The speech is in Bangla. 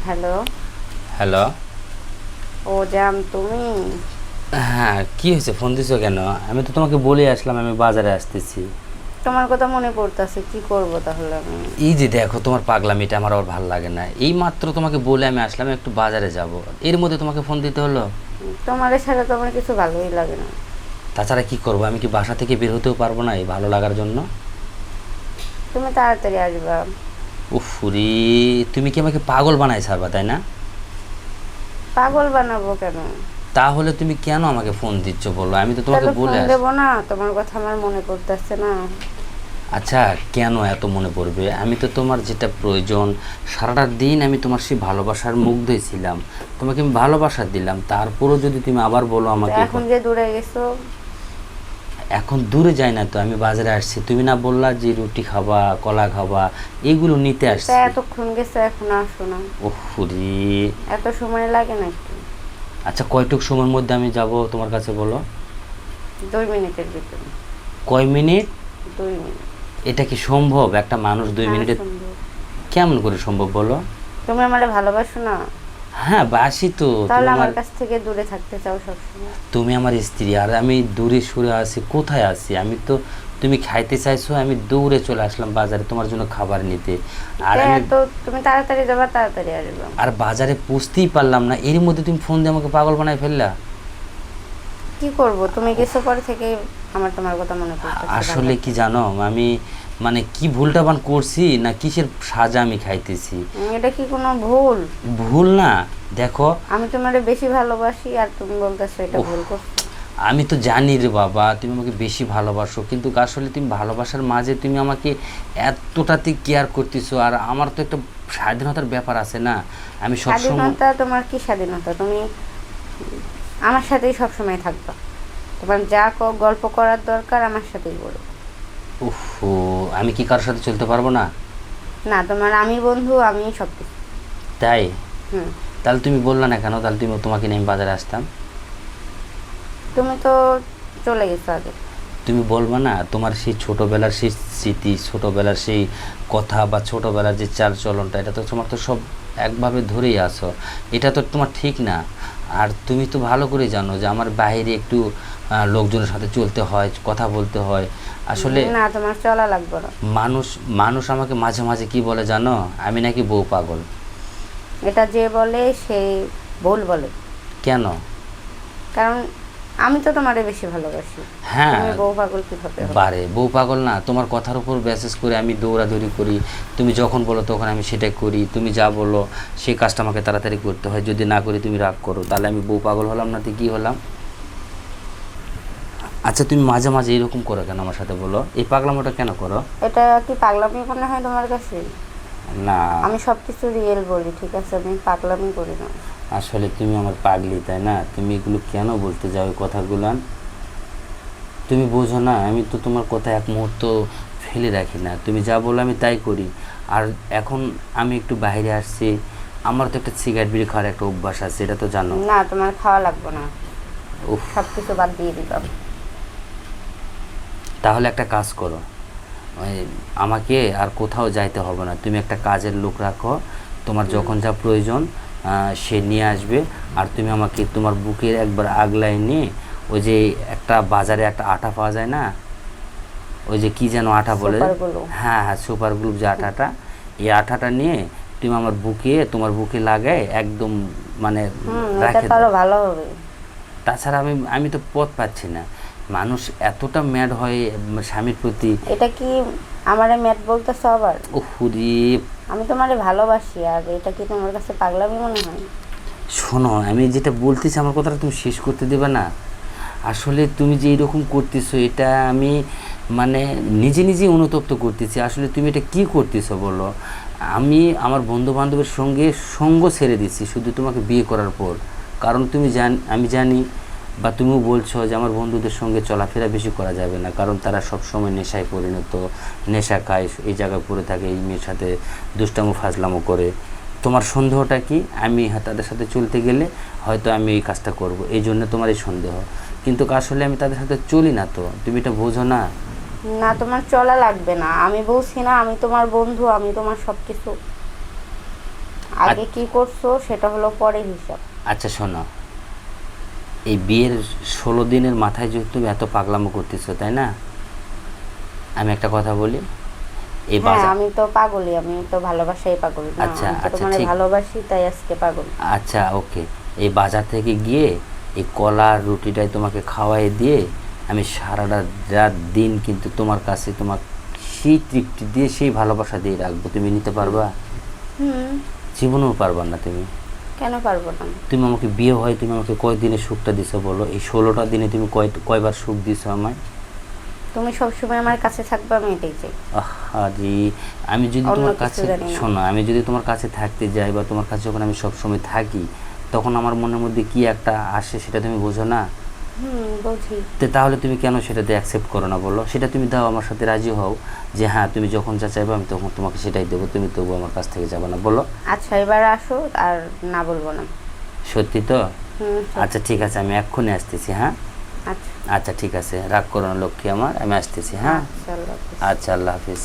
হ্যালো। হ্যালো। ও জান তুমি? হ্যাঁ, কি হয়েছে, ফোন দিছো কেন? আমি তো তোমাকে বলে আসলাম আমি বাজারে আসতেছি। তোমার কথা মনে পড়তেছে, কি করব তাহলে আমি? এই যে দেখো, তোমার পাগলামিটা আমার আর ভালো লাগে না। এই মাত্র তোমাকে বলে আমি আসলাম একটু বাজারে যাব, এর মধ্যে তোমাকে ফোন দিতে হলো। তোমার ছাড়া তো আমার কিছু ভালোই লাগে না। তাছাড়া কি করবো, আমি কি বাসা থেকে বের হতেও পারবো না এই ভালো লাগার জন্য? তুমি তাড়াতাড়ি আসবা। উফুরি, তুমি কি আমাকে পাগল বানাই ছাড়বা, তাই না? পাগল বানাবো কেন? তাহলে তুমি কেন আমাকে ফোন দিচ্ছ বলো, আমি তো তোমাকে তাহলে ফোন বলে দেবো না? তোমার কথা আমার মনে পড়তেছে না? আচ্ছা, কেন এত মনে পড়বে? আমি তো তোমার যেটা প্রয়োজন, সারাটা দিন আমি তোমার সেই ভালোবাসার মুগ্ধই ছিলাম, তোমাকে আমি ভালোবাসা দিলাম, তারপরও যদি তুমি আবার বলো আমাকে এখন যে দূরে গেছো। এখন দূরে যাই না তো, আমি বাজারে আসছি, তুমি না বললা যে রুটি খাবা, কলা খাবা, এগুলো নিতে তা আসছি। এতক্ষণ গেছে, এখন আসো না? ওহরে, এত সময় লাগে নাকি? আচ্ছা কয়টুক সময়ের মধ্যে আমি যাব তোমার কাছে বলো? 2 মিনিটের ভিতরে। কয় মিনিট? 2 মিনিট। এটা কি সম্ভব? একটা মানুষ 2 মিনিটে সম্ভব। কেমন করে সম্ভব বলো? তুমি আমারে ভালোবাসো না? হ্যাঁ বাসি তো। তাহলে তুমি আমার আমার কাছ থেকে দূরে থাকতে চাও সবসময়? তুমি আমার স্ত্রী, আর আমি দূরে সরে আছি, কোথায় আছি আমি তো? তুমি খাইতে চাইছো, আমি দৌড়ে চলে আসলাম বাজারে তোমার জন্য খাবার নিতে। আর আমি তো তুমি তাড়াতাড়ি যাবা, তাড়াতাড়ি আসবা। আর বাজারে পৌঁছতেই পারলাম না, এর মধ্যে তুমি ফোন দিয়ে আমাকে পাগল বানাই ফেললা। কি করব, তুমি কিছু পর থেকে আমার তোমার কথা মনে পড়তেছে। আসলে কি জানো, আমি মানে কি ভুলটা বান করছি না কিসের সাজা আমি খাইতেছি? এটা কি কোনো ভুল? ভুল না, দেখো আমি তোমারে বেশি ভালোবাসি আর তুমি বলতেছো এটা ভুল করছো? আমি তো জানি রে বাবা তুমি আমাকে বেশি ভালোবাসো, কিন্তু আসলে তুমি ভালোবাসার মাঝে তুমি আমাকে এতটাতে কেয়ার করতেছো, আর আমার তো একটা স্বাধীনতার ব্যাপার আছে না? আমি সবসময় স্বাধীনতা? তোমার কি স্বাধীনতা? তুমি আমার সাথেই সবসময় থাকবা। তোমার যা গল্প করার দরকার আমার সাথেই বলো। উফ, আমি কি কারোর সাথে চলতে পারবো না? না, তোমার আমি বন্ধু, আমি সব কিছু। তাই? হুম। তাহলে তুমি বললা না কেন? তাহলে তোমাকে নিয়ে আমি বাজারে আসতাম। তুমি তো চলে গেছো আগে। তুমি বলবা না তোমার সেই ছোটোবেলার সেই স্মৃতি, ছোটোবেলার সেই কথা বা ছোটোবেলার যে চাল চলনটা, এটা তো তোমার তো সব একভাবে ধরেই আসো, এটা তো তোমার ঠিক না। আর তুমি তো ভালো করে জানো যে আমার বাইরে একটু লোকজনের সাথে চলতে হয়, কথা বলতে হয়। আসলে না, তোমার চলা লাগবে না। মানুষ মানুষ আমাকে মাঝে মাঝে কি বলে জানো, আমি নাকি বউ পাগল। এটা যে বলে সে ভুল বলে। কেন? কারণ আমি তো তোমারে বেশি ভালোবাসি। হ্যাঁ, তুমি বউ পাগল কিভাবে হবে? বারে বউ পাগল না, তোমার কথার উপর বেসিস করে আমি দৌড়াদৌড়ি করি, তুমি যখন বলো তখন আমি সেটাই করি, তুমি যা বলো সেই কাজটা আমাকে তাড়াতাড়ি করতে হয়, যদি না করি তুমি রাগ করো, তাহলে আমি বউ পাগল হলাম না তো কি হলাম? আচ্ছা তুমি মাঝে মাঝে এরকম করো কেন আমার সাথে বলো, এই পাগলামোটা কেন করো? এটা কি পাগলামি মনে হয় তোমার কাছে? না, আমি সব কিছু রিয়েল বলি, ঠিক আছে? আমি পাগলামি করি না। আসলে তুমি আমার পাগলি, তাই না? তুমি এগুলো কেন বলতে যাও এই কথাগুলো? তুমি বোঝো না আমি তো তোমার কথা এক মুহূর্ত ফেলে রাখি না, তুমি যা বলো আমি তাই করি। আর এখন আমি একটু বাইরে আসছি, আমার তো একটা সিগারেট বিড়ি খাওয়ার একটা অভ্যাস আছে, এটা তো জানো। না, তোমার খাওয়া লাগবে না। উফ, সব কিছু বাদ দিয়ে দিলাম। তাহলে একটা কাজ করো, ওই আমাকে আর কোথাও যাইতে হবে না, তুমি একটা কাজের লোক রাখো, তোমার যখন যা প্রয়োজন সে নিয়ে আসবে। আর তুমি আমাকে তোমার বুকের একবার আগলায় নিয়ে, ওই যে একটা বাজারে একটা আটা পাওয়া যায় না, ওই যে কি যেন আটা বলে, সুপারগুলো। হ্যাঁ হ্যাঁ সুপার গ্লুপ যে আঠাটা, এই আঠাটা নিয়ে তুমি আমার বুকে, তোমার বুকে লাগায় একদম মানে এটা রাখে তো দাও। আরো ভালো হবে। তাছাড়া আমি আমি তো পথ পাচ্ছি না, মানুষ এতটা ম্যাড হয় স্বামীর প্রতি। এটা কি আমারে ম্যাট বলতেছো আবার? ওহুরি, আমি তোমারে ভালোবাসি, আর এটা কি তোমার কাছে পাগলামি মনে হয়? শোনো আমি যেটা বলতেছি আমার কথাটা তুমি শেষ করতে দেবে না? আসলে তুমি যে এরকম করতেছো এটা আমি মানে নিজে নিজেই অনুতপ্ত করতেছি, আসলে তুমি এটা কি করতেছো বলো? আমি আমার বন্ধু বান্ধবের সঙ্গে সঙ্গ ছেড়ে দিচ্ছি শুধু তোমাকে বিয়ে করার পর, কারণ আমি জানি বা তুমিও বলছো যে আমার বন্ধুদের সঙ্গে চলাফেরা বেশি করা যাবে না, কারণ তারা সব সময় নেশায় পরিণত, নেশা খায়, এই জায়গায় পড়ে থাকে, এই মেয়ের সাথে দুষ্টামো ফাজলামো করে। তোমার সন্দেহটা কি আমি তাদের সাথে চলতে গেলে হয়তো আমি এই কাজটা করব, এই জন্য তোমার এই সন্দেহ, কিন্তু আসলে আমি তাদের সাথে চলি না, তো তুমি এটা বোঝো না? না, তোমার চলা লাগবে না। আমি বলছি না আমি তোমার বন্ধু, আমি তোমার সব কিছু। আগে কি করছো সেটা হলো পরের হিসাব। আচ্ছা শোনো, এই বিয়ের 16 দিনের মাথায় যদি তুমি এত পাগলামো করতেছো, তাই না? আমি একটা কথা বলি, এই হ্যাঁ, বাজার, আমি তো পাগলই, আমি তো ভালোবাসাই পাগল না, আচ্ছা, আমি তো আচ্ছা, তোমার ঠিক। ভালোবাসি তাই আজকে পাগল। আচ্ছা ওকে, এই বাজার থেকে গিয়ে এই কলা আর রুটিটাই তোমাকে খাওয়াই দিয়ে আমি সারাটা রাত দিন কিন্তু তোমার কাছে তোমার সেই তৃপ্তি দিয়ে সেই ভালোবাসা দিয়ে রাখবো। তুমি নিতে পারবা? হুম, জীবনেও পারবা না তুমি। কেন পারবো না? তুমি আমাকে বিয়ে হয় তুমি আমাকে কয় দিনের সুখটা দিছো বলো? এই 16টা দিনে তুমি কয়বার সুখ দিছো আমায়? তুমি সবসময় আমার কাছে থাকবে, আমি এটাই চাই। আরে আমি যদি অন্য তোমার কিছু কাছে, জানি না। শোনো, আমি যদি তোমার কাছে থাকতে যাই বা তোমার কাছে যখন আমি সবসময় থাকি, তখন আমার মনের মধ্যে কি একটা আসে সেটা তুমি বোঝো না? বুঝি। তো তাহলে তুমি কেন সেটাতে অ্যাকসেপ্ট করো না বলো? সেটা তুমি দাও, আমার সাথে রাজি হও যে হ্যাঁ তুমি যখন যা চাইবে আমি তখন তোমাকে সেটাই দেবো, তুমি তবু আমার কাছ থেকে যাবে না, বলো? আচ্ছা, এবার আসো, আর না বলবো না। সত্যি তো? হুম, আচ্ছা ঠিক আছে, আমি এক্ষুনি আসতেছি। হ্যাঁ আচ্ছা। আচ্ছা ঠিক আছে, রাগ করো না লক্ষ্মী আমার, আমি আসতেছি। হ্যাঁ আচ্ছা, আল্লাহ হাফেজ। আচ্ছা, আল্লাহ হাফিজ।